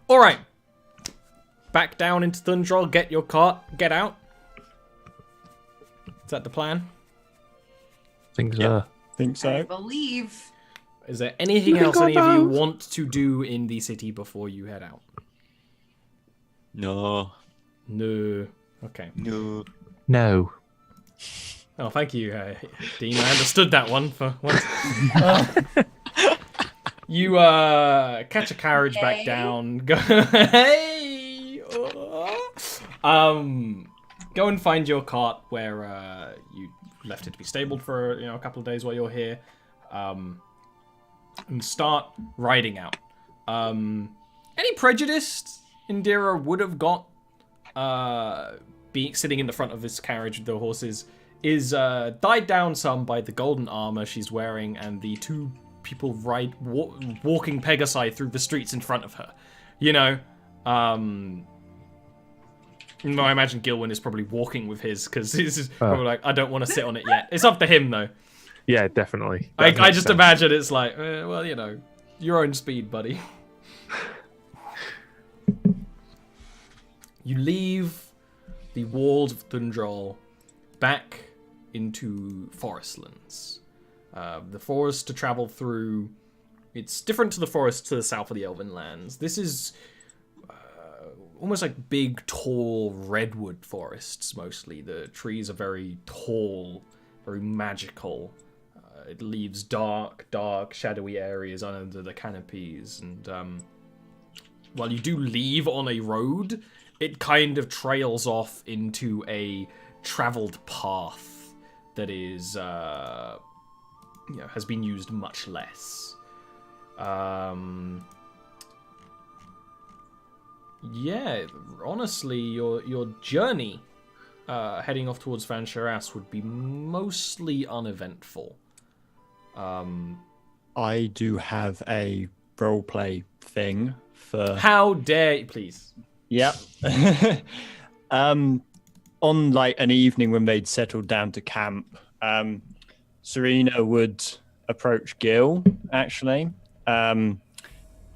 All right. Back down into Thundrol, get your cart, get out. Is that the plan? Think so. Yeah. Think so. I believe. Is there anything else any of you want to do in the city before you head out? No. No. Okay. No. Oh, thank you, Dean. I understood that one for once. You catch a carriage back down. Go, hey! Go and find your cart where you left it to be stabled for a couple of days while you're here, and start riding out. Any prejudice Indira would have got being sitting in the front of this carriage with the horses is died down some by the golden armor she's wearing and the two people walking Pegasi through the streets in front of her. I imagine Gilwyn is probably walking with his, because this is probably like, I don't want to sit on it yet. It's up to him, though. Yeah, definitely. I just imagine it's like, well, your own speed, buddy. You leave the walls of Thundrol back into Forestlands. The forest to travel through, it's different to the forest to the south of the Elven Lands. This is almost like big, tall redwood forests, mostly. The trees are very tall, very magical. It leaves dark, shadowy areas under the canopies. And while you do leave on a road, it kind of trails off into a traveled path that is, has been used much less. Yeah, honestly, your journey heading off towards Van Shiraz would be mostly uneventful. I do have a roleplay thing for... How dare you, please. Yep. On like an evening when they'd settled down to camp, Serena would approach Gil, actually.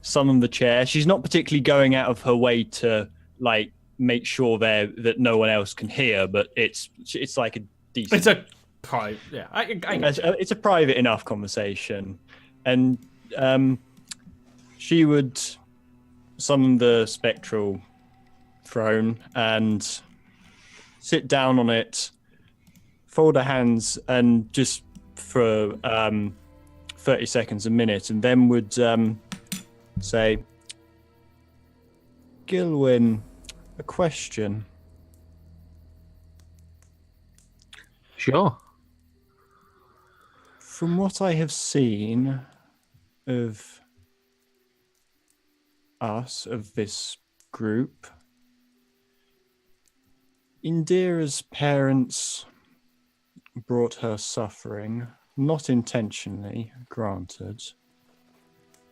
Summon the chair. She's not particularly going out of her way to like make sure that no one else can hear, but it's like a decent. It's a private. Yeah, it's a private enough conversation, and she would summon the spectral throne and sit down on it, fold her hands, and just for 30 seconds, a minute, and then would say, Gilwyn, a question. Sure. From what I have seen of this group, Indira's parents brought her suffering, not intentionally, granted.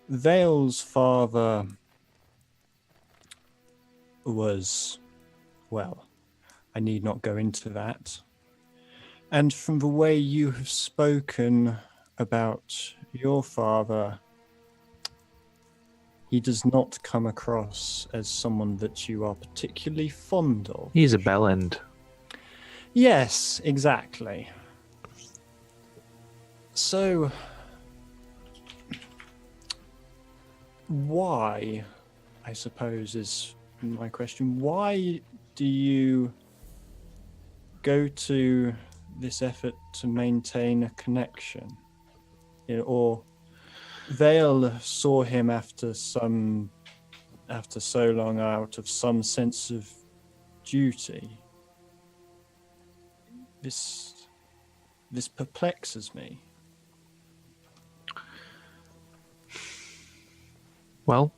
Vale's father was, well, I need not go into that. And from the way you have spoken about your father, he does not come across as someone that you are particularly fond of. He's a bellend. Yes, exactly. So, why, I suppose, is my question. Why do you go to this effort to maintain a connection? Or Vale saw him after so long out of some sense of duty. This perplexes me. Well,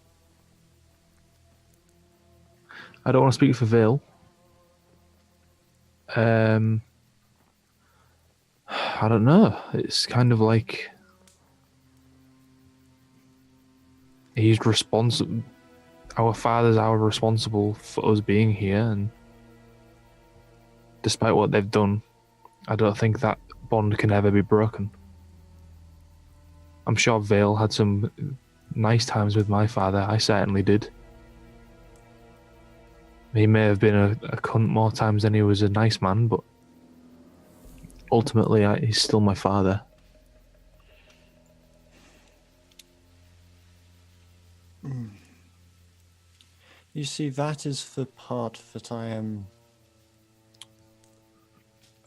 I don't want to speak for Vale. I don't know. It's kind of like he's responsible. Our fathers are responsible for us being here, and despite what they've done, I don't think that bond can ever be broken. I'm sure Vale had some nice times with my father. I certainly did. He may have been a cunt more times than he was a nice man, but ultimately, he's still my father. You see, that is the part that I am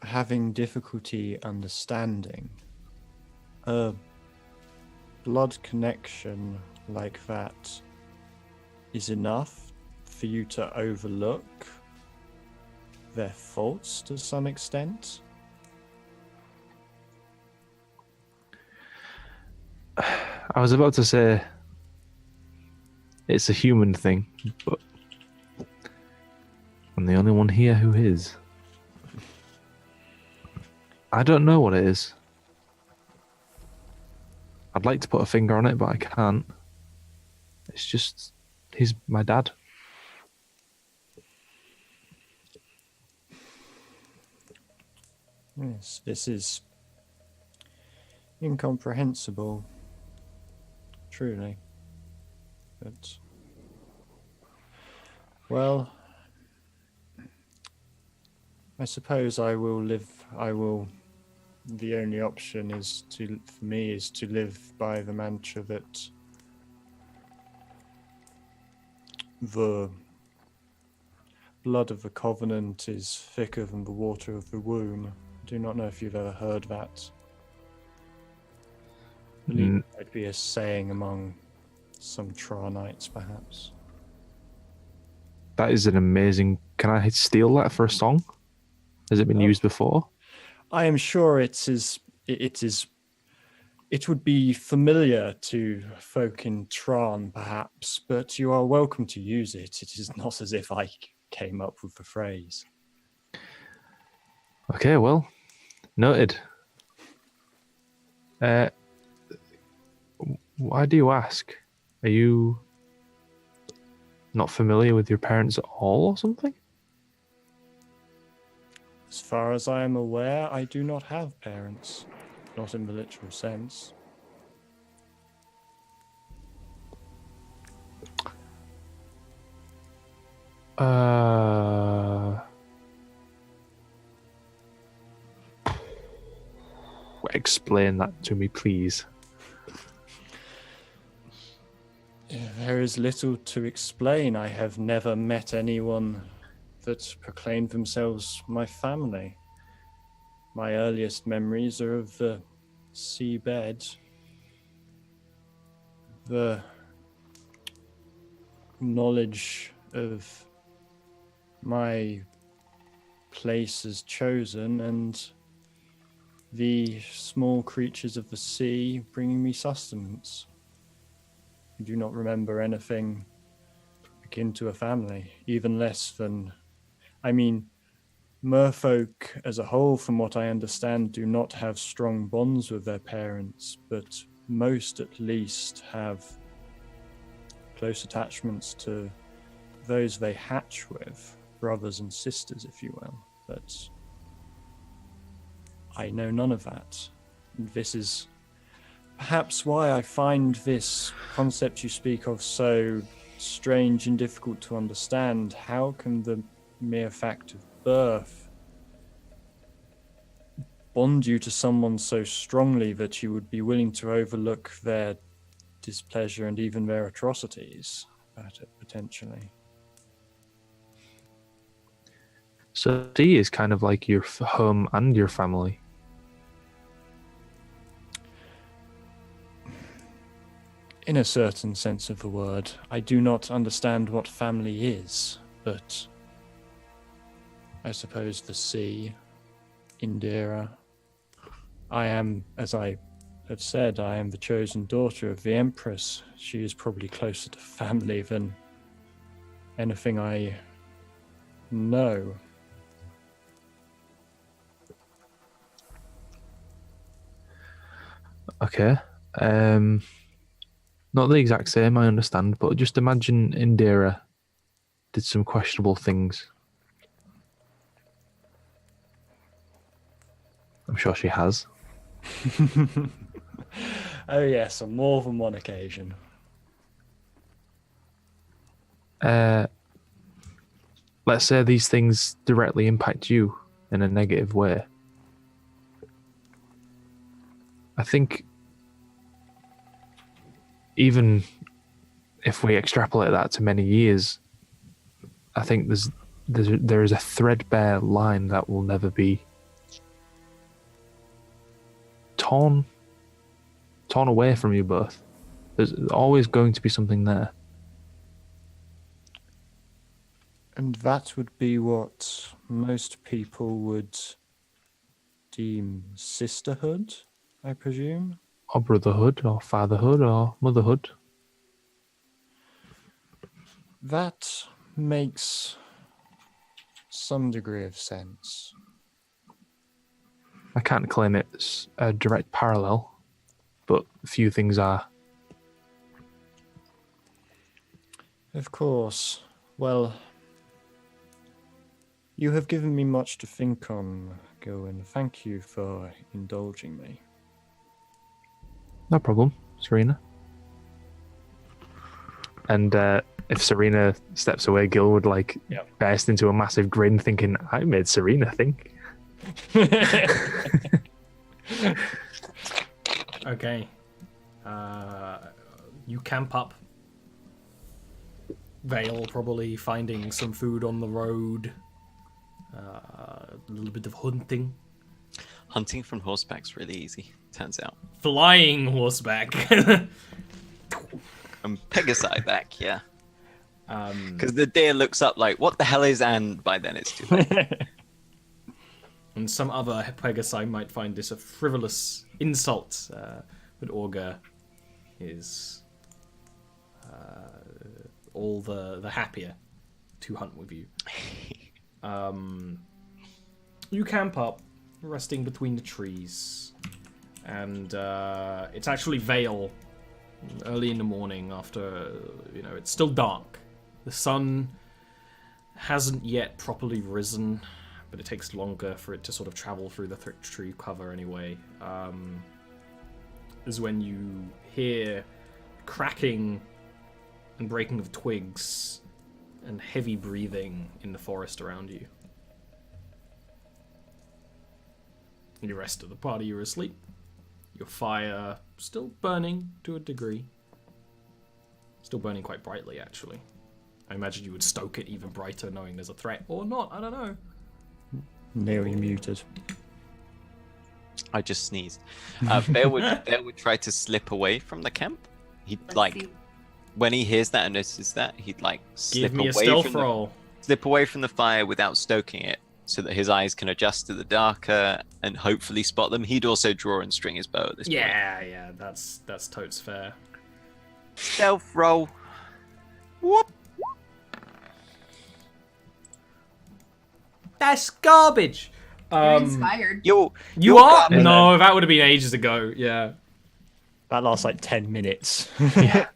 having difficulty understanding. A blood connection like that is enough for you to overlook their faults to some extent? I was about to say it's a human thing, but I'm the only one here who is. I don't know what it is. I'd like to put a finger on it, but I can't. It's just, he's my dad. Yes, this is incomprehensible. Truly. But, well, I suppose I will live. The only option for me is to live by the mantra that the blood of the covenant is thicker than the water of the womb. I do not know if you've ever heard that. I believe it might be a saying among some Tronites, perhaps. That is an amazing... Can I steal that for a song? Has it been used before? I am sure it would be familiar to folk in Tron, perhaps, but you are welcome to use it. It is not as if I came up with the phrase. Okay, well, noted. Why do you ask? Are you not familiar with your parents at all or something? As far as I am aware, I do not have parents. Not in the literal sense. Explain that to me, please. There is little to explain. I have never met anyone that proclaimed themselves my family. My earliest memories are of the seabed, the knowledge of my place as chosen, and the small creatures of the sea bringing me sustenance. I do not remember anything akin to a family, even less than... I mean, merfolk as a whole, from what I understand, do not have strong bonds with their parents, but most at least have close attachments to those they hatch with, brothers and sisters, if you will. But I know none of that. And this is perhaps why I find this concept you speak of so strange and difficult to understand. How can the mere fact of birth bond you to someone so strongly that you would be willing to overlook their displeasure and even their atrocities at it, potentially? So D is kind of like your home and your family. In a certain sense of the word. I do not understand what family is, but I suppose the sea, Indira. I am, as I have said, I am the chosen daughter of the Empress. She is probably closer to family than anything I know. Okay. Not the exact same, I understand, but just imagine Indira did some questionable things. I'm sure she has. Oh yes, on more than one occasion. let's say these things directly impact you in a negative way. I think even if we extrapolate that to many years, I think there is a threadbare line that will never be torn away from you both. There's always going to be something there. And that would be what most people would deem sisterhood, I presume? Or brotherhood, or fatherhood, or motherhood. That makes some degree of sense. I can't claim it's a direct parallel, but few things are. Of course. Well, you have given me much to think on, Gilwin. Thank you for indulging me. No problem, Serena. And if Serena steps away, Gil would burst into a massive grin, thinking, "I made Serena think." Okay. You camp up. Vale probably finding some food on the road. A little bit of hunting. Hunting from horseback's really easy, turns out. Flying horseback. Pegasi back, yeah. Because the deer looks up like, what the hell is, and by then it's too late. And some other Pegasi might find this a frivolous insult, but Augur is all the happier to hunt with you. You camp up, resting between the trees, and it's actually Vale, early in the morning after, it's still dark. The sun hasn't yet properly risen, but it takes longer for it to sort of travel through the thick tree cover anyway. Is when you hear cracking and breaking of twigs and heavy breathing in the forest around you. And the rest of the party are asleep. Your fire still burning to a degree. Still burning quite brightly, actually. I imagine you would stoke it even brighter knowing there's a threat. Or not, I don't know. Nearly muted. I just sneezed. Bear would try to slip away from the camp. He'd when he hears that and notices that, he'd slip Give me away a stealth from roll. slip away from the fire without stoking it, so that his eyes can adjust to the darker and hopefully spot them. He'd also draw and string his bow at this point. Yeah, that's totes fair. Stealth roll. Whoop. That's garbage. You're inspired. You are? No, that would have been ages ago. Yeah. That lasts 10 minutes. Yeah.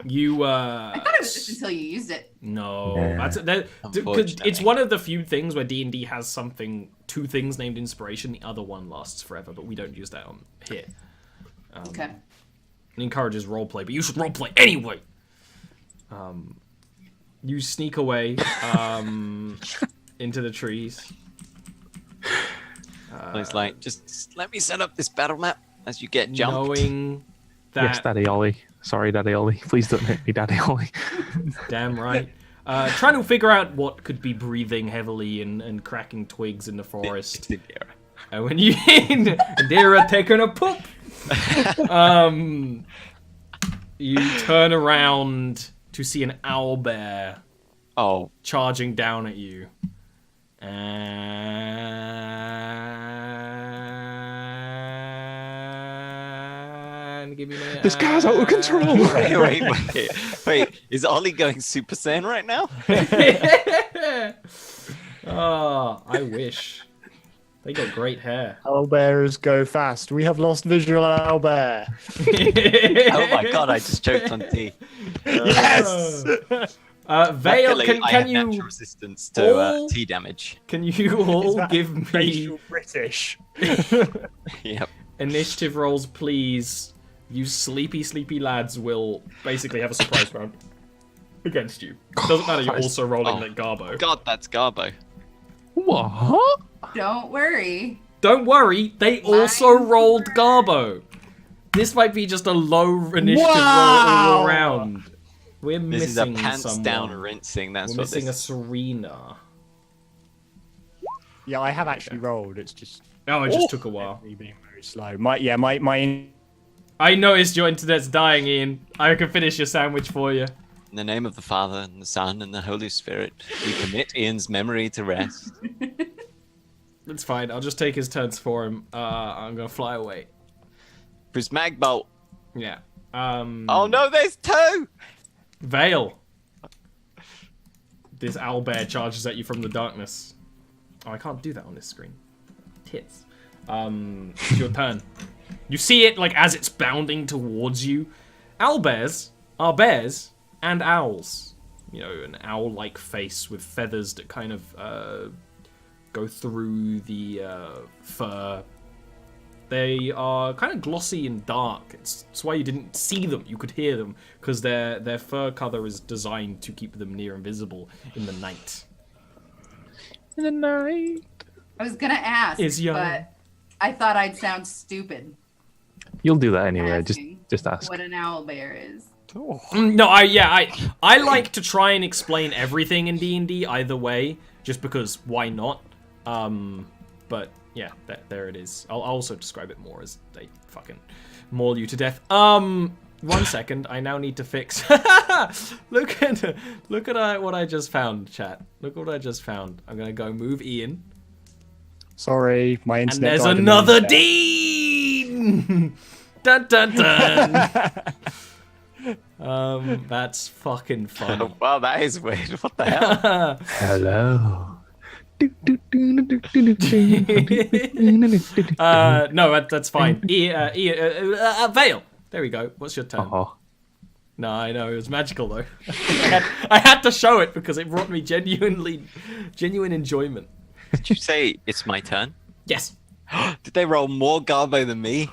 You I thought it was just until you used it. No, Yeah. it's one of the few things where D&D has two things named inspiration. The other one lasts forever, but we don't use that on here. Okay. It encourages roleplay, but you should roleplay anyway. You sneak away into the trees. He's like, just let me set up this battle map as you get jumped. Knowing that... Yes, Daddy Ollie. Sorry, Daddy Ollie. Please don't hit me, Daddy Ollie. Damn right. Trying to figure out what could be breathing heavily and cracking twigs in the forest. And when you Indira taking a poop, you turn around to see an owlbear charging down at you. And give me This guy's out of control. Wait. Is Ollie going Super Saiyan right now? Oh, I wish. They got great hair. Owlbears go fast. We have lost visual on owlbear. Oh my god, I just choked on tea. Yes! Vale, Luckily, can I have you natural resistance to tea damage. Can you all give me Racial British. Yep. initiative rolls, please? You sleepy lads will basically have a surprise round. against you. Doesn't matter, you're Christ. also rolling Oh. like Garbo. God, that's Garbo. What? Don't worry. Don't worry, they also rolled Garbo. This might be just a low initiative roll all around. We're This is a missing pants someone. down rinsing. That's We're what missing a this. Serena. Yeah, I have actually rolled. It's just Oh, it just took a while. me being very slow. My I noticed your internet's dying, Ian. I can finish your sandwich for you. In the name of the Father and the Son and the Holy Spirit, we commit Ian's memory to rest. It's fine. I'll just take his turns for him. I'm gonna fly away. Prismatic bolt. Yeah. Oh no, there's two. Vale. This owlbear charges at you from the darkness. Oh, I can't do that on this screen. Tits. It's your turn. You see it like as it's bounding towards you. Owlbears are bears and owls. You know, an owl-like face with feathers that kind of go through the fur. They are kind of glossy and dark. It's why you didn't see them. You could hear them because their fur color is designed to keep them near invisible in the night. In the night. I was gonna ask, Is young. but I thought I'd sound stupid You'll do that anyway. asking Just ask. what an owl bear is. No, I like to try and explain everything in D&D either way, just because why not? But yeah, there it is. I'll also describe it more as they fucking maul you to death. 1 second, I now need to fix. Look at what I just found, chat. Look what I just found. I'm gonna go move Ian, sorry, my and internet. there's died another minute ago. Dean. Dun dun dun. That's fucking funny. Wow, that is weird. What the hell? Hello. No, that's fine. Vale. There we go. What's your turn? Oh, No, I know it was magical though. I had to show it because it brought me genuine enjoyment. Did you say it's my turn? Yes. Did they roll more Garbo than me?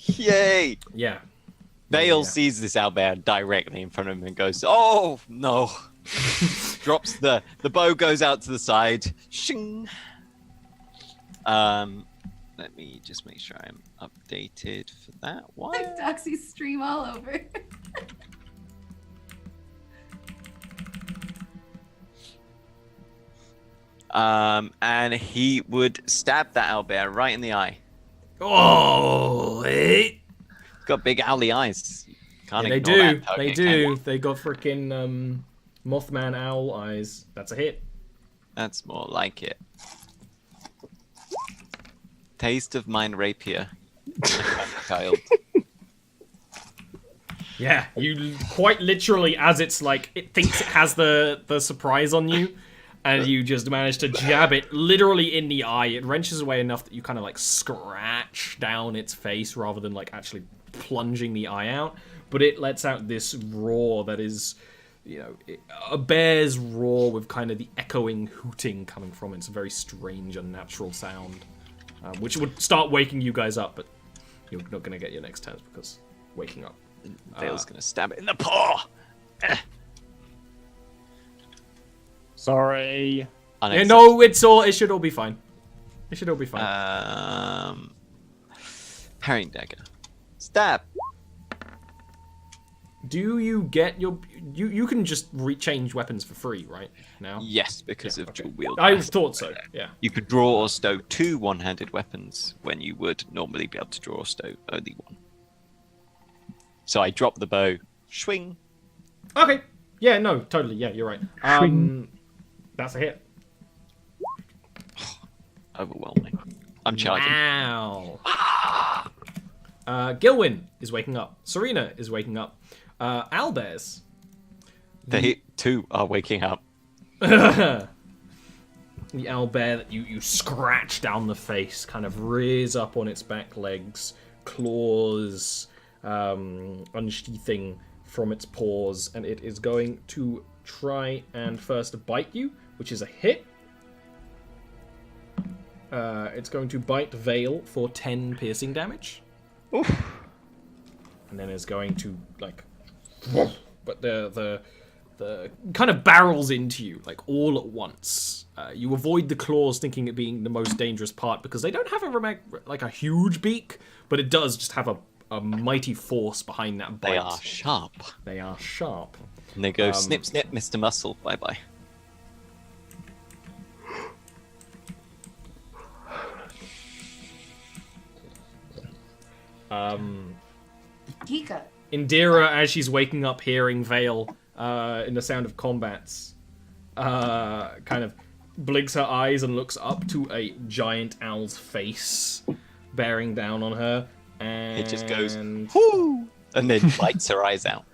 Yay! Yeah. Vale Yeah. sees this owlbear directly in front of him and goes, "Oh no!" Drops the bow, goes out to the side. Shing. Let me just make sure I'm updated for that one. Doxy stream all over. And he would stab that owlbear right in the eye. Oh, hey. He's got big owly eyes. Can't Yeah, they ignore do. that They target, can do. you? They got freaking Mothman owl eyes. That's a hit. That's more like it. Taste of mine rapier. Child. Yeah, you quite literally, as it's like it thinks it has the surprise on you, and you just manage to jab it literally in the eye. It wrenches away enough that you kind of like scratch down its face rather than like actually plunging the eye out. But it lets out this roar that is, you know, a bear's roar with kind of the echoing hooting coming from it. It's a very strange, unnatural sound, which would start waking you guys up, but you're not going to get your next turns because waking up. Vale's gonna stab it in the paw. Sorry. Yeah, no, it should all be fine. It should all be fine. Parrying dagger. Stab. Do you get your... You can just change weapons for free, right? Now? Yes, because Yeah, of okay. dual wield. I thought so, yeah. You could draw or stow 2 one-handed weapons when you would normally be able to draw or stow only one. So I drop the bow. Swing. Okay. Yeah, no, totally. Yeah, you're right. That's a hit. Overwhelming. I'm charging. Ow. Gilwyn is waking up. Serena is waking up. Owlbears. They too are waking up. The owlbear that you scratch down the face kind of rears up on its back legs, claws unsheathing from its paws, and it is going to try and first bite you, which is a hit. It's going to bite Vale for 10 piercing damage. Oof. And then it's going to, like, but the kind of barrels into you like all at once. You avoid the claws, thinking it being the most dangerous part because they don't have a huge beak, but it does just have a mighty force behind that bite. They are sharp. They are sharp. And they go snip, snip, Mr. Muscle. Bye bye. Kika. Indira, as she's waking up hearing Vale in the sound of combats, kind of blinks her eyes and looks up to a giant owl's face bearing down on her. And It just goes, whoo! And then bites her eyes out.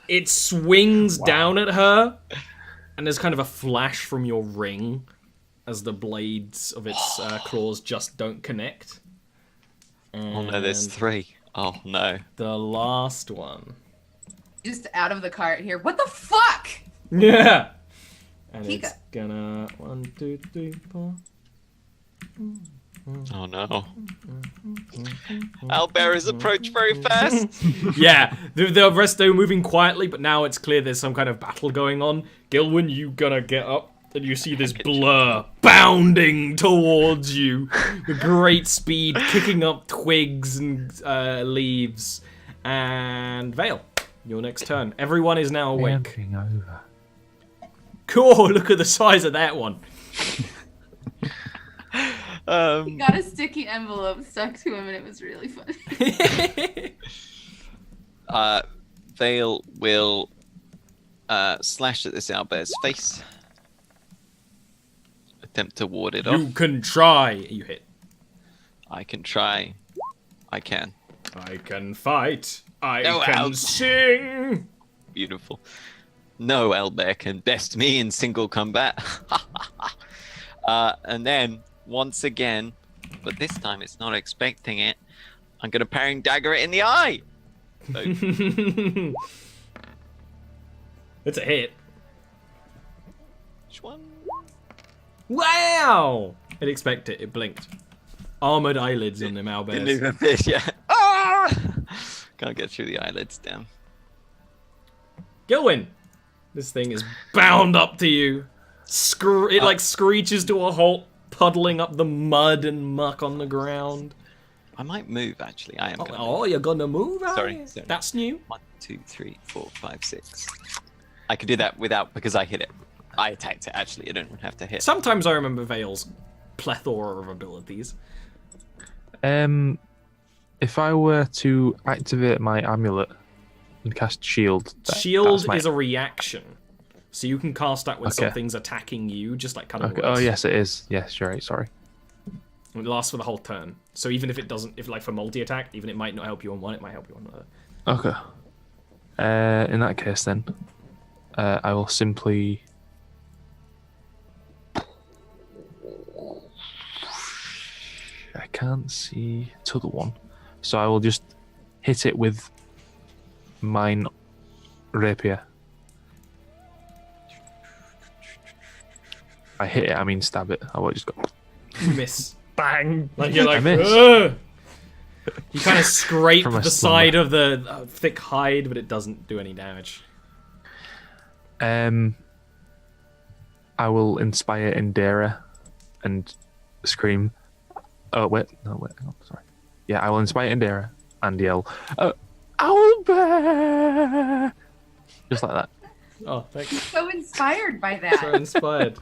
it swings down at her, and there's kind of a flash from your ring as the blades of its claws just don't connect. Oh no, there's And 3. Oh no. the last one. Just out of the cart here. What the fuck? Yeah! And Kika. it's gonna 1, 2, 3, 4. Oh no. Owlbearers approach very fast. Yeah, the rest, they were moving quietly, but now it's clear there's some kind of battle going on. Gilwyn, you gonna get up, and you see this blur bounding towards you with great speed, kicking up twigs and leaves. And Vale, your next turn. Everyone is now awake. Camping over. Cool, look at the size of that one. He got a sticky envelope stuck to him, and it was really funny. Vale will slash at this owlbear's face. Attempt to ward it off. You can try. You hit. I can try. I can. I can fight. I No, can ow. sing. Beautiful. No owlbear can best me in single combat. And then, once again, but this time it's not expecting it, I'm going to parrying dagger it in the eye. So, It's a hit. which one? Wow! I didn't expect it. It blinked. Armored eyelids on them Didn't owlbears. even fit yet. Ah! Can't get through the eyelids, damn. Gilwyn! This thing is bound up to you. It like screeches to a halt, puddling up the mud and muck on the ground. I might move, actually. I am going to Oh, you're gonna move, are Sorry, you? sorry. That's new. 1, 2, 3, 4, 5, 6. I could do that without, because I hit it. I attacked it, actually. I don't have to hit. Sometimes I remember Vale's plethora of abilities. If I were to activate my amulet and cast shield, Shield is a reaction. So you can cast that when Okay. something's attacking you, just like kind of Okay. Oh yes, it is. Yes, you're right. Sorry. It lasts for the whole turn. So even if it doesn't, if like for multi-attack, even it might not help you on one, it might help you on another. Okay. In that case, then, I will simply. I can't see to the one, so I will just hit it with mine rapier. I hit it. I mean, stab it. I will just go. You miss. Bang! Like you're like, I missed. "Ugh." You kind of scrape From a the side of the thick hide, but it doesn't do any damage. I will inspire Indira and scream. Oh wait, no wait, hang on, sorry. Yeah, I will inspire Indira and yell, "Owlbear!" Just like that. Oh, thanks. So inspired by So that. inspired.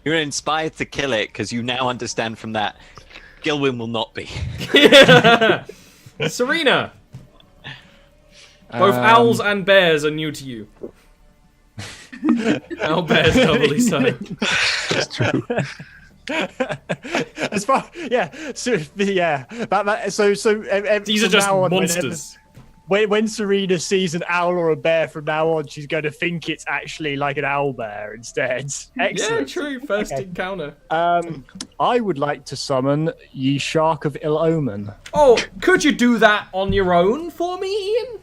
You're inspired to kill it, because you now understand from that, Gilwyn will not be. Serena! Both owls and bears are new to you. Owl bears doubly so. That's true. As far, yeah, so yeah, These are just monsters. When Serena sees an owl or a bear from now on, she's going to think it's actually like an owl bear instead. Yeah, Excellent. true. First encounter. I would like to summon Ye Shark of Ill Omen. Oh, could you do that on your own for me, Ian?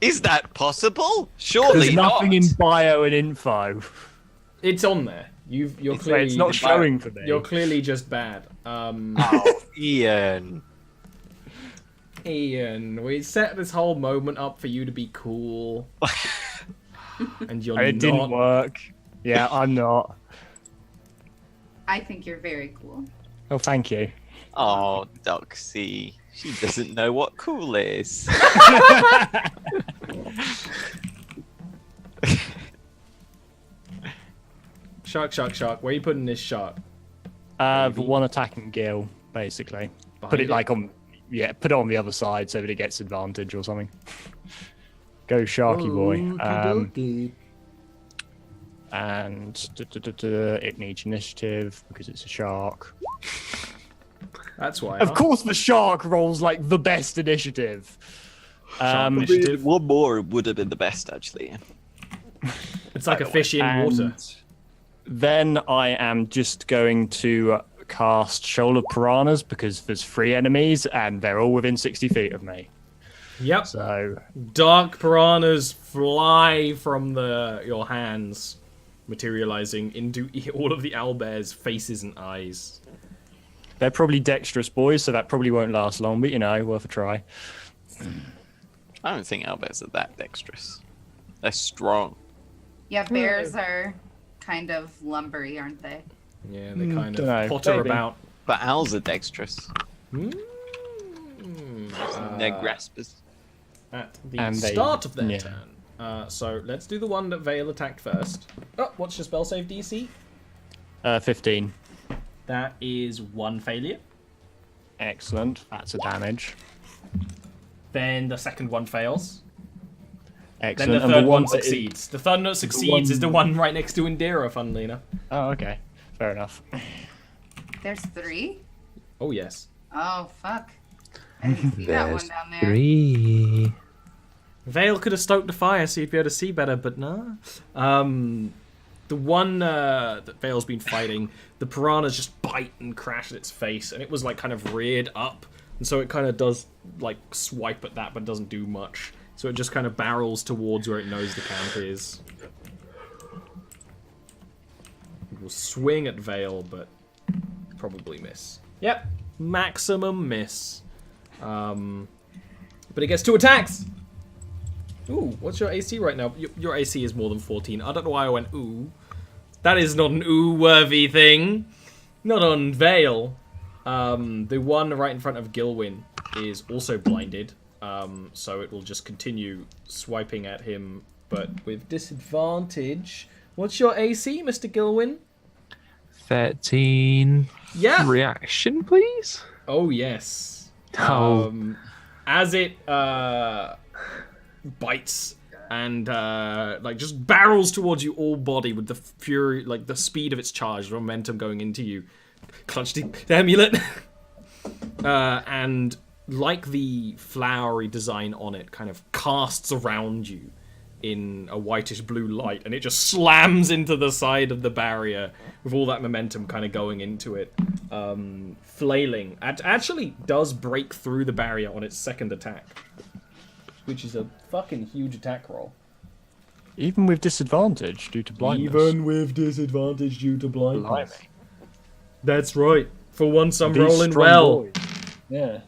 Is that possible? Surely There's nothing not. in bio and info. It's on there. You're clearly. It's not showing for me. You're clearly just bad. Oh, Ian. Ian, we set this whole moment up for you to be cool. And you're It not. didn't work. Yeah, I'm not. I think you're very cool. Oh, thank you. Oh, Doxy. She doesn't know what cool is. Shark. Where are you putting this shark? The one attacking Gil, basically. Put it like on, put it on the other side so that it gets advantage or something. Go Sharky boy. And it needs initiative because it's a shark. That's why. Of course, the shark rolls like the best initiative. Initiative. One more would have been the best, actually. It's like a fish in water. Then I am just going to cast Shoal of Piranhas because there's 3 enemies and they're all within 60 feet of me. Yep. So Dark piranhas fly from your hands, materializing into all of the owlbear's faces and eyes. they're probably dexterous boys, so that probably won't last long, but you know, worth a try. I don't think owlbears are that dexterous. They're strong. Yeah, bears are kind of lumbery, aren't they? Yeah, they kind dunno, of potter maybe. about. But owls are dexterous. Mm. They're graspers. At the And they- start of their yeah. turn. So let's do the one that Vale attacked first. Oh, what's your spell save DC? 15. That is 1 failure. Excellent. That's a damage. Then the second one fails. Then Excellent. the And third one that is- succeeds. The third that succeeds is the one right next to Indira, funnily enough. Oh, okay. Fair enough. There's 3? Oh, yes. Oh, fuck. I didn't see that one down there. 3. Vale could have stoked the fire so you'd be able to see better, but no. The one that Vale's been fighting, the piranhas just bite and crash at its face, and it was like kind of reared up, and so it kind of does like swipe at that, but doesn't do much. So it just kind of barrels towards where it knows the camp is. It will swing at Vale, but probably miss. Yep, maximum miss. But it gets 2 attacks. Ooh, what's your AC right now? Your AC is more than 14. I don't know why I went ooh. That is not an ooh-worthy thing. Not on Vale. The one right in front of Gilwyn is also blinded. So it will just continue swiping at him, but with disadvantage. What's your AC, Mr. Gilwyn? 13. Yeah. Reaction, please. Oh, yes. Oh. As it bites and like just barrels towards you all body with the fury, like the speed of its charge, the momentum going into you. Clutch the amulet. And like the flowery design on it kind of casts around you in a whitish blue light, and it just slams into the side of the barrier with all that momentum kind of going into it, flailing. It actually does break through the barrier on its second attack, which is a fucking huge attack roll. Even with disadvantage due to blindness. Even with disadvantage due to blindness. Blimey. That's right. For once I'm These rolling strong well. boys. Yeah.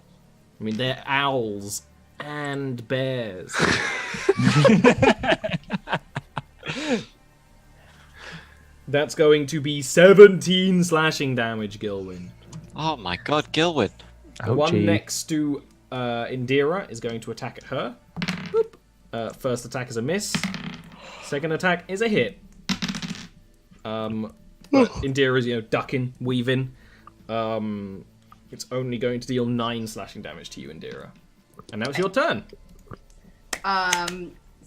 I mean, they're owls and bears. That's going to be 17 slashing damage, Gilwyn. Oh my god, Gilwood. The one Ouchie. next to Indira is going to attack at her. Boop. First attack is a miss. Second attack is a hit. But Indira is, ducking, weaving. It's only going to deal 9 slashing damage to you, Indira. And now it's your turn.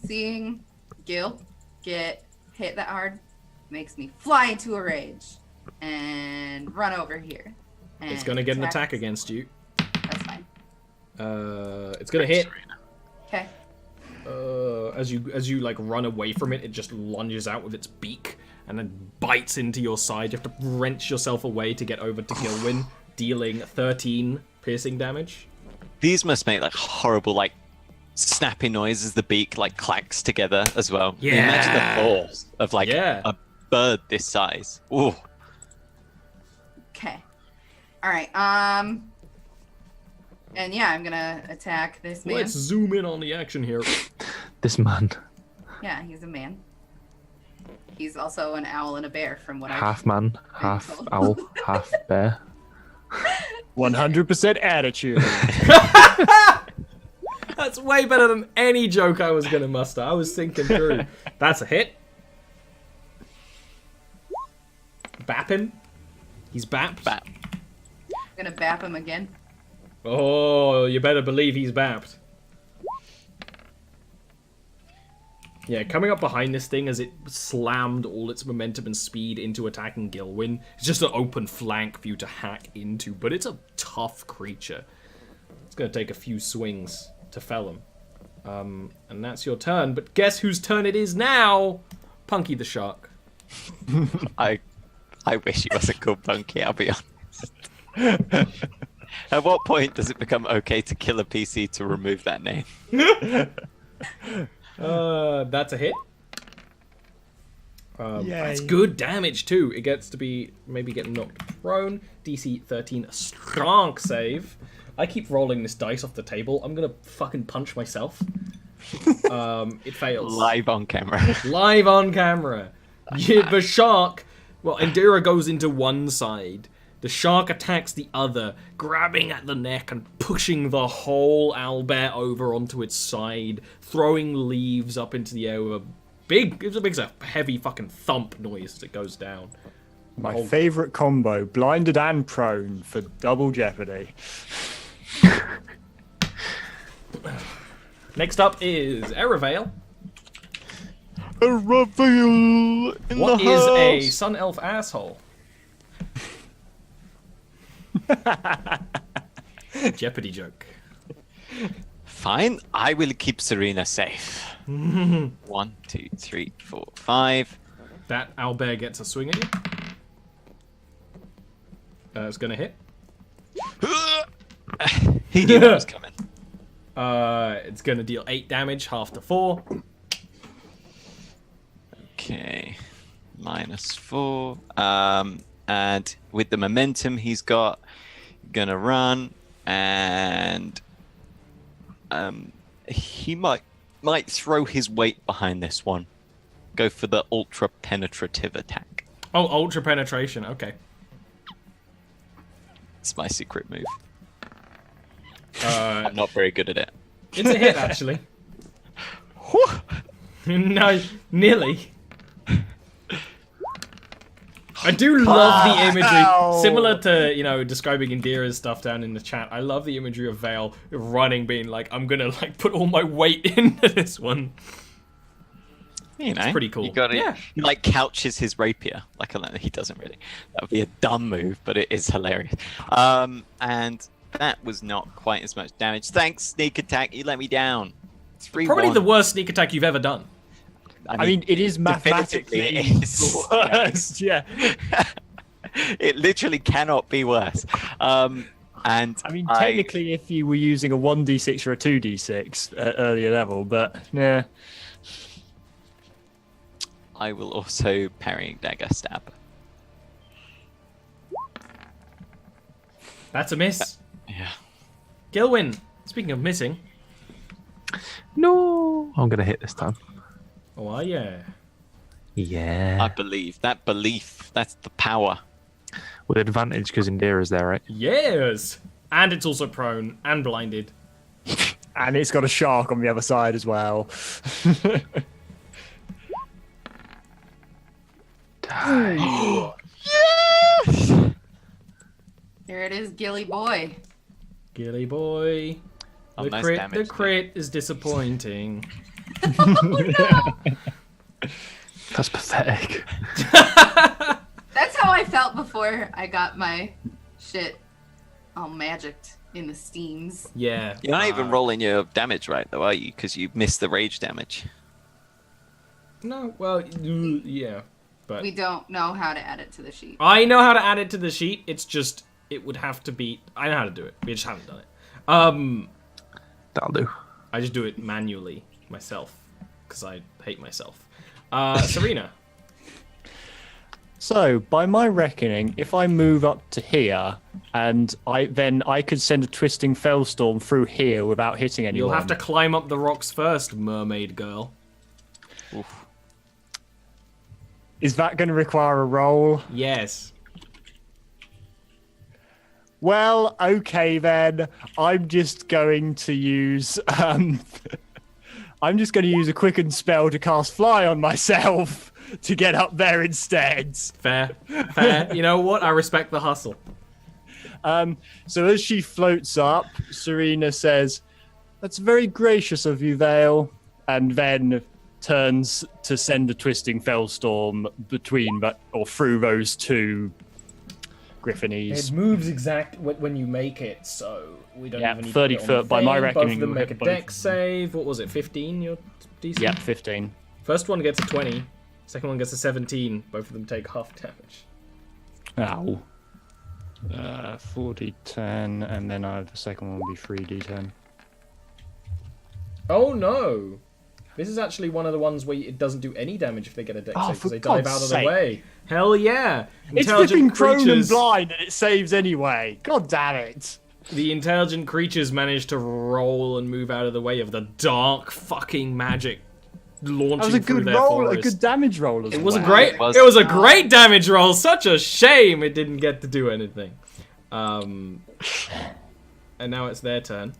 Seeing Gil get hit that hard makes me fly into a rage and run over here. And It's going to get an attack against you. That's fine. It's going to hit. Okay. As you like run away from it, it just lunges out with its beak and then bites into your side. You have to wrench yourself away to get over to Gilwyn, dealing 13 piercing damage. These must make like horrible like snappy noise as the beak like clacks together as well. Yeah. Imagine the force of like Yeah. a bird this size. Ooh. Okay. All right. And yeah, I'm gonna attack this man. Let's zoom in on the action here. This man, Yeah, he's a man. He's also an owl and a bear, from what half man, half owl, half bear. 100% attitude. That's way better than any joke I was going to muster. I was thinking through. That's a hit. Bap him. He's bapped. Bap. I'm gonna bap him again. Oh, you better believe he's bapped. Yeah, coming up behind this thing as it slammed all its momentum and speed into attacking Gilwyn. It's just an open flank for you to hack into, but it's a tough creature. It's going to take a few swings to fell him. And that's your turn, but guess whose turn it is now? Punky the Shark. I wish he wasn't called Punky, I'll be honest. At what point does it become okay to kill a PC to remove that name? That's a hit. That's good damage too. It gets to be maybe getting knocked prone. DC 13, a strong save. I keep rolling this dice off the table. I'm gonna fucking punch myself. It fails. Live on camera. Live on camera. Yeah, the shark. Well, Indira goes into one side. The shark attacks the other, grabbing at the neck and pushing the whole owlbear over onto its side, throwing leaves up into the air with it makes a heavy fucking thump noise as it goes down. My favourite combo, blinded and prone for double jeopardy. Next up is Eravale. A reveal in What the is house. a sun elf asshole? Jeopardy joke. Fine, I will keep Serena safe. 1, 2, 3, 4, 5. That owlbear gets a swing at you. It's gonna hit. He knew that was coming. It's gonna deal 8 damage, half to 4. Okay, -4. And with the momentum he's got, gonna run, and he might throw his weight behind this one. Go for the ultra penetrative attack. Oh, ultra penetration. Okay. It's my secret move. Uh, I'm not very good at it. It's a hit, actually. No, nearly. I do love the imagery, similar to, describing Indira's stuff down in the chat. I love the imagery of Vale running, being like, I'm gonna, put all my weight into this one. It's pretty cool. You got it. Yeah. He couches his rapier. He doesn't really. That would be a dumb move, but it is hilarious. And that was not quite as much damage. Thanks, sneak attack. You let me down. 3-1. Probably the worst sneak attack you've ever done. I mean, it is mathematically definitively it is. the worst. Yeah. It literally cannot be worse. And I mean, technically, if you were using a 1d6 or a 2d6 at earlier level, but yeah. I will also parrying dagger stab. That's a miss. Yeah. Gilwyn, speaking of missing. No, I'm gonna hit this time. Oh, yeah. Yeah. I believe. That belief, that's the power. With advantage because Indira's there, right? Yes! And it's also prone and blinded. And it's got a shark on the other side as well. Die. Here it is, Gilly boy. Gilly boy. Oh, The nice crit, damage, the crit is disappointing. That's pathetic. That's how I felt before I got my shit all magicked in the steams. Yeah. You're not even rolling your damage right, though, are you? Because you missed the rage damage. No, well, yeah. But We don't know how to add it to the sheet. I know how to add it to the sheet. It's just, it would have to be... I know how to do it. We just haven't done it. That'll do. I just do it manually myself because I hate myself. Serena. So, by my reckoning, if I move up to here, and I could send a twisting fellstorm through here without hitting anyone. You'll have to climb up the rocks first, mermaid girl. Oof. Is that going to require a roll? Yes. Well, okay then. I'm just going to use I'm just going to use a quicken spell to cast fly on myself to get up there instead. Fair. You know what? I respect the hustle. So as she floats up, Serena says, "That's very gracious of you, Vale," and then turns to send a twisting fellstorm through those two Griffinese. It moves exact when you make it, so we don't even need 30 to put it on foot. By the my thing. reckoning, Both of them you make a hit both. dex save. What was it, 15? Your DC? Yep, 15. First one gets a 20. Second one gets a 17. Both of them take half damage. Ow. 4d10, and then the second one will be 3d10. Oh no! This is actually one of the ones where it doesn't do any damage if they get a dex save for because they dive God's out of sake. the way. Hell yeah! It's flipping prone and blind, and it saves anyway. God damn it. The intelligent creatures manage to roll and move out of the way of the dark fucking magic launching That was a through good their roll, forest. a good damage roll as It well. was a great. It was. It was a great damage roll. Such a shame it didn't get to do anything. And now it's their turn.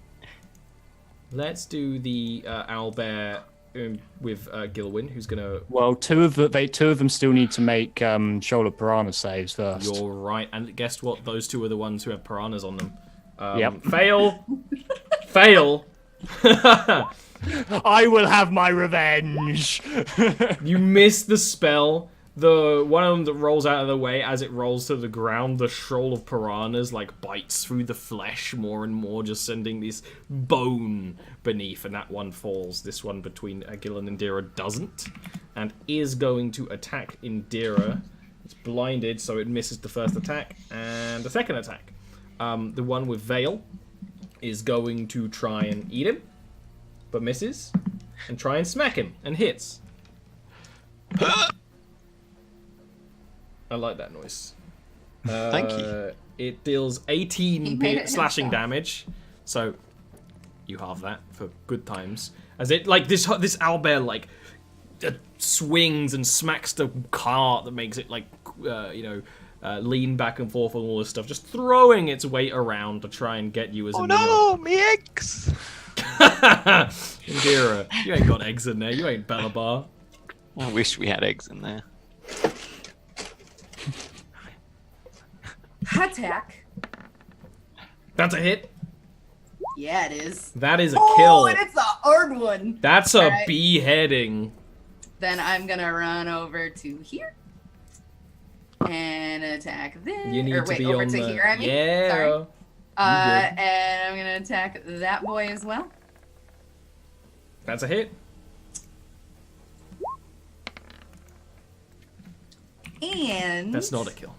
Let's do the owlbear with Gilwyn, who's gonna. Well, two of them still need to make shoulder piranha saves first. You're right. And guess what? Those two are the ones who have piranhas on them. Yep. Fail. Fail. I will have my revenge. You miss the spell. The one of them that rolls out of the way, as it rolls to the ground, the shoal of piranhas like bites through the flesh more and more, just sending this bone beneath, and that one falls. This one between Gillen and Dira doesn't, and is going to attack Indira. It's blinded, so it misses the first attack and the second attack. The one with Veil is going to try and eat him, but misses, and try and smack him, and hits. I like that noise. Thank you. It deals 18 He made it slashing himself. damage, so you have that for good times. As it like this owlbear like swings and smacks the cart that makes it like lean back and forth and all this stuff, just throwing its weight around to try and get you as a Oh meal. no, me eggs! Indira, you ain't got eggs in there. You ain't Bellabar. I wish we had eggs in there. Attack. That's a hit. Yeah, it is. That is a Oh, kill. and it's a hard one. That's a Alright. beheading. Then I'm gonna run over to here and attack this. You need or to wait, be over on to the here. I mean, yeah. sorry. good. And I'm gonna attack that boy as well. That's a hit. And That's not a kill.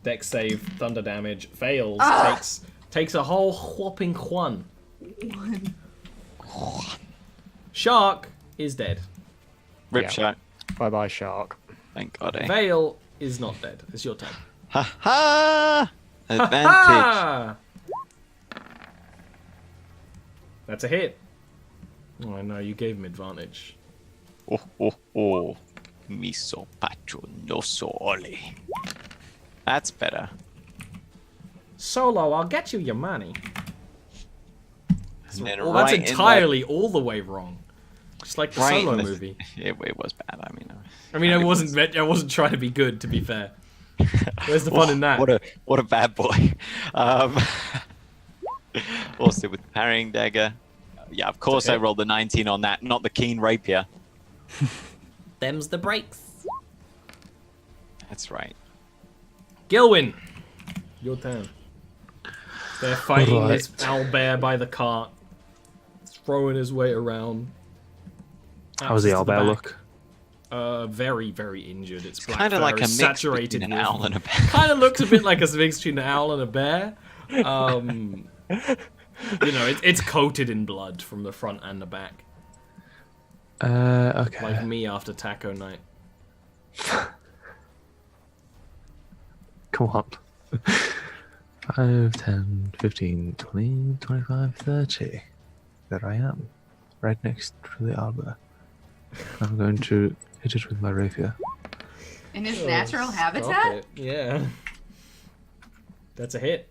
Dex save, thunder damage, fails, Ah! takes a whole whopping one. Shark is dead. Rip Yeah. shot. Bye bye, shark. Thank God, eh? Vale is not dead. It's your turn. Ha ha! Advantage. Ah! That's a hit. Oh no, you gave him advantage. Oh, oh, oh. Miso pacho no so ole. That's better. Solo, I'll get you your money. And then Well, that's right in entirely all the way wrong. Just like the Right Solo in the- movie. It was bad. I mean, I wasn't. I wasn't trying to be good. To be fair, where's the fun in that? What a bad boy. Also with the parrying dagger. Yeah, of course I okay. rolled the 19 on that, not the keen rapier. Them's the breaks. That's right. Gilwyn, your turn. They're fighting Right. this owlbear by the cart, throwing his weight around. How was the Axes to owlbear back. look? Very, very injured. It's black Kind of fur like a is mix saturated between an with- owl and a bear. Kind of looks a bit like a mix between an owl and a bear. It's coated in blood from the front and the back, Okay. like me after taco night. Come on. 5, 10, 15, 20, 25, 30. There I am. Right next to the arbor. I'm going to hit it with my rapier. In his natural Stop habitat? it. Yeah. That's a hit.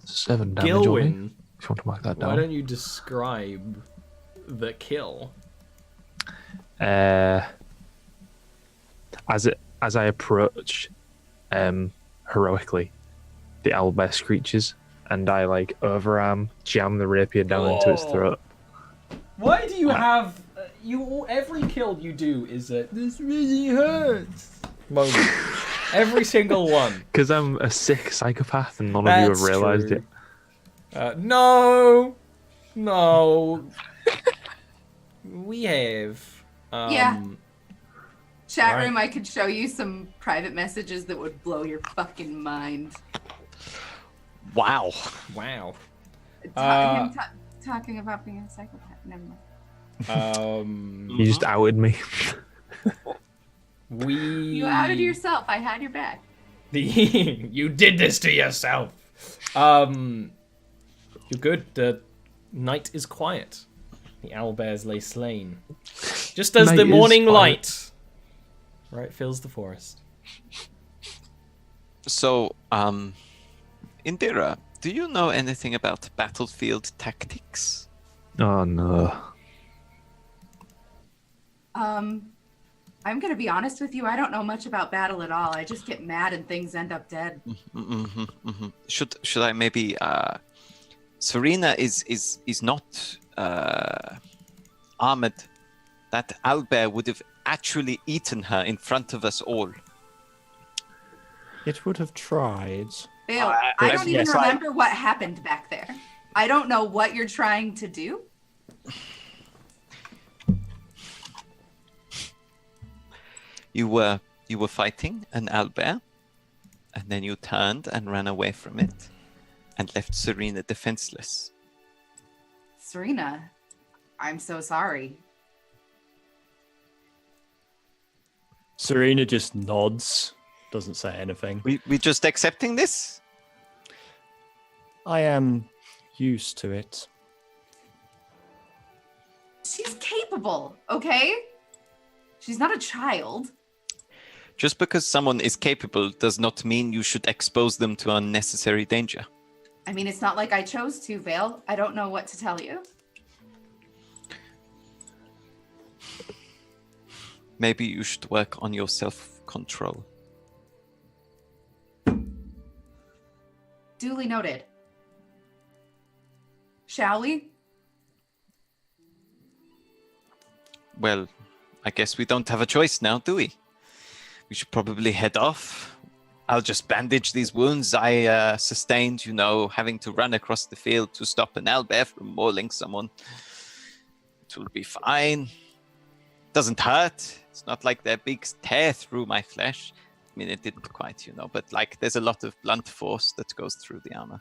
7 damage on me. Gilwyn, If you want to mark that why down. don't you describe the kill? As I approach, heroically, the owlbear screeches, and I like overarm jam the rapier down into its throat. Why do you have every kill you do is a this really hurts moment. Every single one. Because I'm a sick psychopath, and none of you have realized true. it. No, we have. Yeah. Chat Right. room, I could show you some private messages that would blow your fucking mind. Wow. Wow. Him talking about being a psychopath. Never mind. You just outed me. You outed yourself. I had your back. You did this to yourself. You're good. The night is quiet. The owlbears lay slain. Just as Night the is morning quiet. light, right, fills the forest. So, Indira, do you know anything about battlefield tactics? Oh no. I'm gonna be honest with you. I don't know much about battle at all. I just get mad and things end up dead. Should I maybe? Serena is not armored. That owlbear would have actually eaten her in front of us all. It would have tried. Bill, I don't even yes, remember what happened back there. I don't know what you're trying to do. You were fighting an owlbear, and then you turned and ran away from it, and left Serena defenseless. Serena, I'm so sorry. Serena just nods, doesn't say anything. We just accepting this? I am used to it. She's capable, okay? She's not a child. Just because someone is capable does not mean you should expose them to unnecessary danger. I mean, it's not like I chose to, Vale. I don't know what to tell you. Maybe you should work on your self-control. Duly noted. Shall we? Well, I guess we don't have a choice now, do we? We should probably head off. I'll just bandage these wounds I sustained, having to run across the field to stop an owlbear from mauling someone. It will be fine. Doesn't hurt. It's not like their beaks tear through my flesh. I mean, it didn't quite, but there's a lot of blunt force that goes through the armor.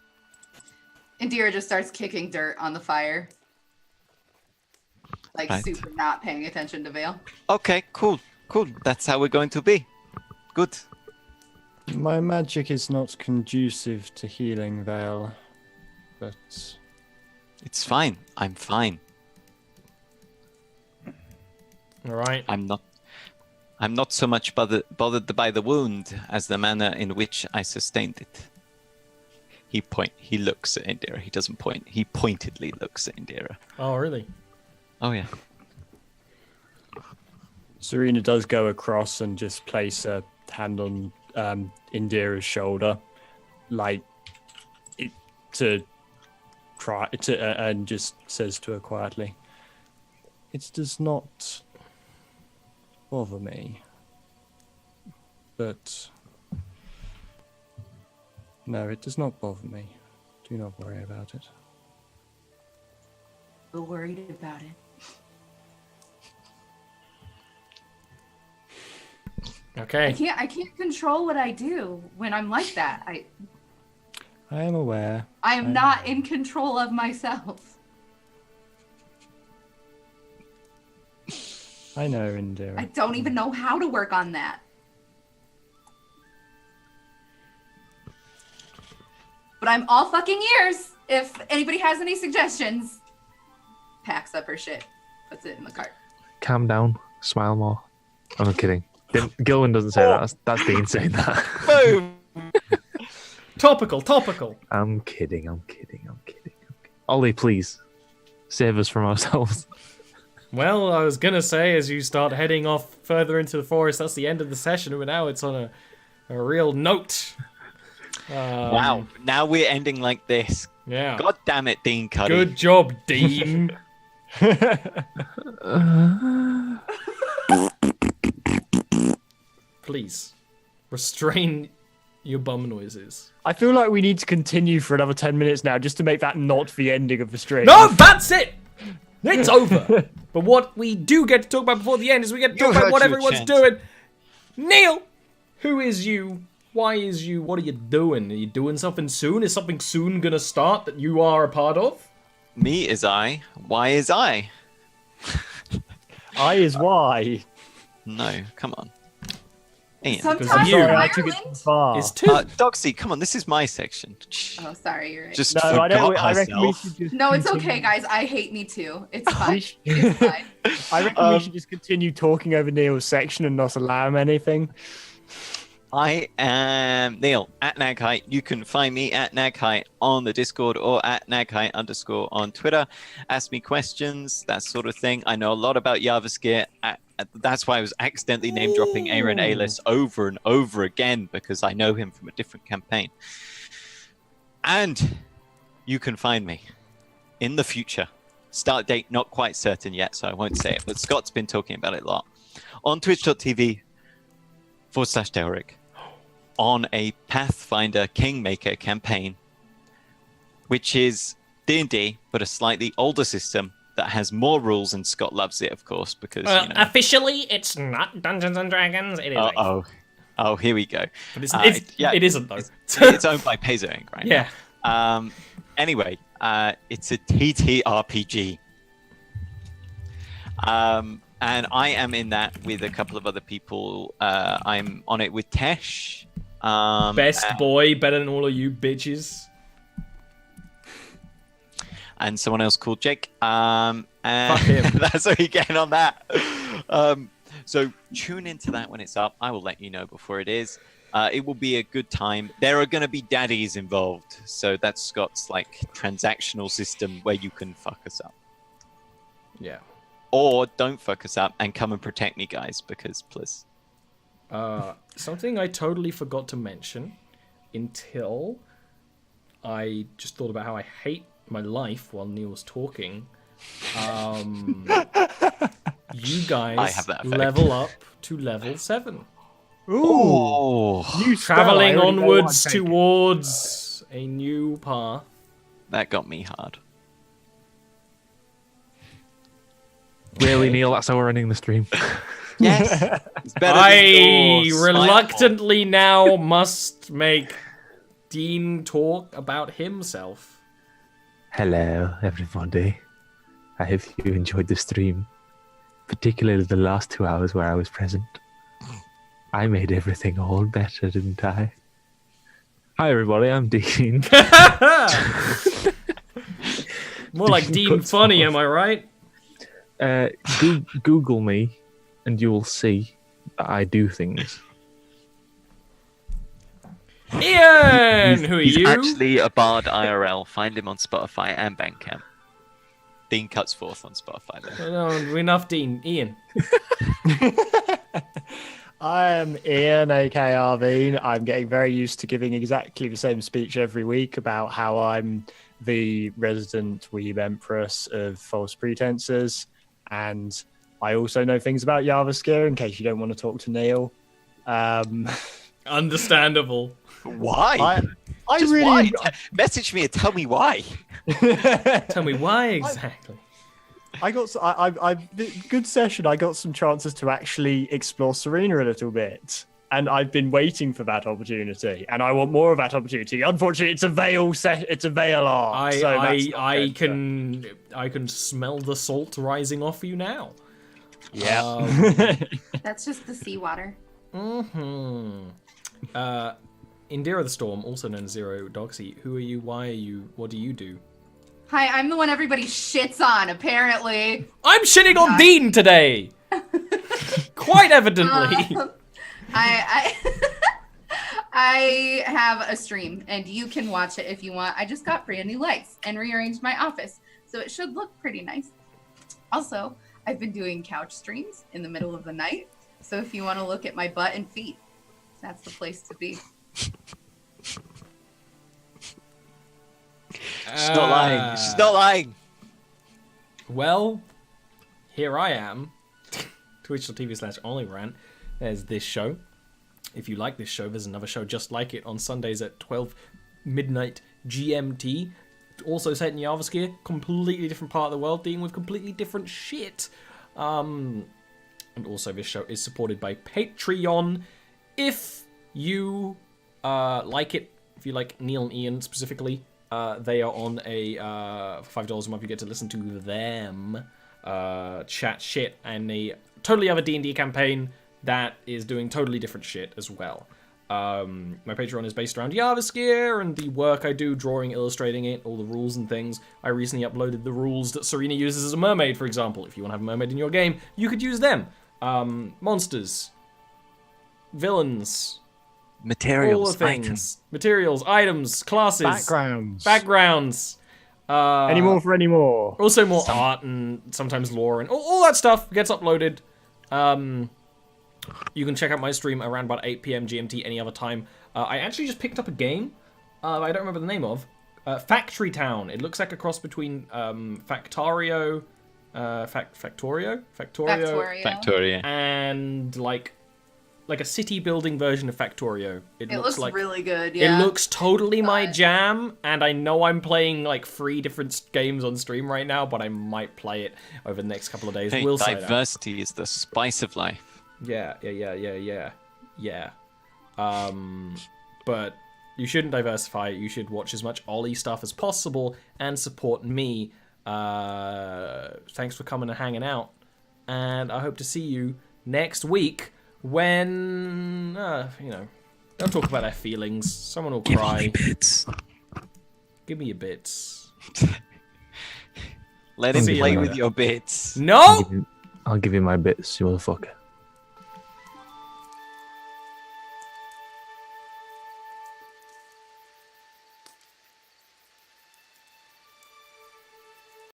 Indira just starts kicking dirt on the fire. Like, Right. super not paying attention to Vale. Okay, cool. That's how we're going to be. Good. My magic is not conducive to healing, Vale, but It's fine. I'm fine. All right. I'm not so much bothered by the wound as the manner in which I sustained it. He looks at Indira. He doesn't point. He pointedly looks at Indira. Oh, really? Oh yeah. Serena does go across and just place a hand on Indira's shoulder, and just says to her quietly, "It does not bother me, but no, it does not bother me. Do not worry about it." We're worried about it. Okay. I can't control what I do when I'm like that. I I am aware. am not in control of myself. I know, Indira. I don't even know how to work on that. but I'm all fucking ears if anybody has any suggestions. Packs up her shit, puts it in the cart. Calm down. Smile more. I'm kidding. Gilwin doesn't say that. That's Dean saying that. Boom. Topical. I'm kidding. Ollie, please. Save us from ourselves. Well, I was gonna say, as you start heading off further into the forest, that's the end of the session, but now it's on a real note. Wow. Now we're ending like this. Yeah. God damn it, Dean Cuddy. Good job, Dean. Please, restrain your bum noises. I feel like we need to continue for another 10 minutes now just to make that not the ending of the stream. No, that's it! It's over. But what we do get to talk about before the end is we get to talk about what everyone's doing. Neil, who is you? Why is you? What are you doing? Are you doing something soon? Is something soon gonna start that you are a part of? Me is I. Why is I? I is why. No, come on. Ian. Sometimes you- I took it too Ireland. far. It's two. Doxy, come on, this is my section. Oh, sorry, you're right. Just No, I forgot don't. I reckon we herself. should just. No, it's continue. okay, guys. I hate me too. It's fine. We should- It's fine. I reckon we should just continue talking over Neil's section and not allow him anything. I am Neil at Naghite. You can find me at Naghite on the Discord or at Naghite _ on Twitter. Ask me questions, that sort of thing. I know a lot about Jarviskjir. That's why I was accidentally name dropping Aaron Alis over and over again, because I know him from a different campaign. And you can find me in the future. Start date not quite certain yet, so I won't say it, but Scott's been talking about it a lot. On twitch.tv/Delric on a Pathfinder Kingmaker campaign, which is D&D, but a slightly older system that has more rules, and Scott loves it, of course, because, you know... Officially, it's not Dungeons and Dragons. It is. Oh, here we go. But Yeah, it isn't, though. It's owned by Paizo Inc. right Yeah. now. Anyway, it's a TTRPG. And I am in that with a couple of other people. I'm on it with Tesh. Best boy, better than all of you bitches. And someone else called Jake. And Fuck him. that's what you get on that. So tune into that when it's up. I will let you know before it is. It will be a good time. There are going to be daddies involved. So that's Scott's like transactional system where you can fuck us up. Yeah. Or don't fuck us up and come and protect me, guys, because please. Something I totally forgot to mention until I just thought about how I hate my life while Neil was talking. You guys I have that effect. level up to level 7. Oh, You Traveling spell, I already know what onwards I'm taking. towards a new path. that got me hard. Really, Neil? That's how we're ending the stream. Yes, it's better I than yours. reluctantly now must make Dean talk about himself. Hello, everybody. I hope you enjoyed the stream, particularly the last 2 hours where I was present. I made everything all better, didn't I? Hi, everybody. I'm Dean. More like Dean Puts Funny, off. am I right? Google me, and you will see that I do things. Ian, who are He's you? actually a bard IRL. Find him on Spotify and Bandcamp. Dean Cuts Forth on Spotify. Though. No, enough, Dean. Ian. I am Ian, aka Arvine. I'm getting very used to giving exactly the same speech every week about how I'm the resident weeb empress of false pretenses. And I also know things about Jarviskjir in case you don't want to talk to Neil. Understandable. Why? I Just really why? Message me and tell me why. Tell me why exactly. I got good session. I got some chances to actually explore Serena a little bit, and I've been waiting for that opportunity, and I want more of that opportunity. Unfortunately, it's a veil It's a veil art. I can smell the salt rising off you now. Yeah. That's just the seawater. Mm-hmm. Indira the Storm, also known as Zero Dogsy. Who are you? Why are you? What do you do? Hi, I'm the one everybody shits on, apparently. I'm shitting on Dean today! Quite evidently. I I have a stream, and you can watch it if you want. I just got brand new lights and rearranged my office, so it should look pretty nice. Also, I've been doing couch streams in the middle of the night, so if you want to look at my butt and feet, that's the place to be. She's not lying. She's not lying. Well, here I am. Twitch.tv/OnlyRant. There's this show. If you like this show, there's another show just like it on Sundays at 12 midnight GMT. Also set in Jarviskjir, completely different part of the world, dealing with completely different shit. And also this show is supported by Patreon. If you like it, if you like Neil and Ian specifically, they are on a $5 a month. You get to listen to them chat shit, and a totally other D&D campaign that is doing totally different shit as well. My Patreon is based around Jarviskjir and the work I do, drawing, illustrating it, all the rules and things. I recently uploaded the rules that Serena uses as a mermaid, for example. If you want to have a mermaid in your game, you could use them. Monsters, villains, Materials, all the things. items. Materials, items, classes, backgrounds. Any more for any more? Also more art and sometimes lore and all that stuff gets uploaded. You can check out my stream around about 8 p.m. GMT any other time. I actually just picked up a game I don't remember the name of. Factory Town. It looks like a cross between Factorio, Factoria. and like a city building version of Factorio. It looks like, really good, yeah. It looks totally my jam, and I know I'm playing like 3 different games on stream right now, but I might play it over the next couple of days. Hey, We'll diversity is the spice of life. Yeah. But you shouldn't diversify. You should watch as much Ollie stuff as possible and support me. Thanks for coming and hanging out, and I hope to see you next week when they'll talk about their feelings. Someone will cry. Give me your bits. Let him play with your bits. No. I'll give you my bits, you motherfucker.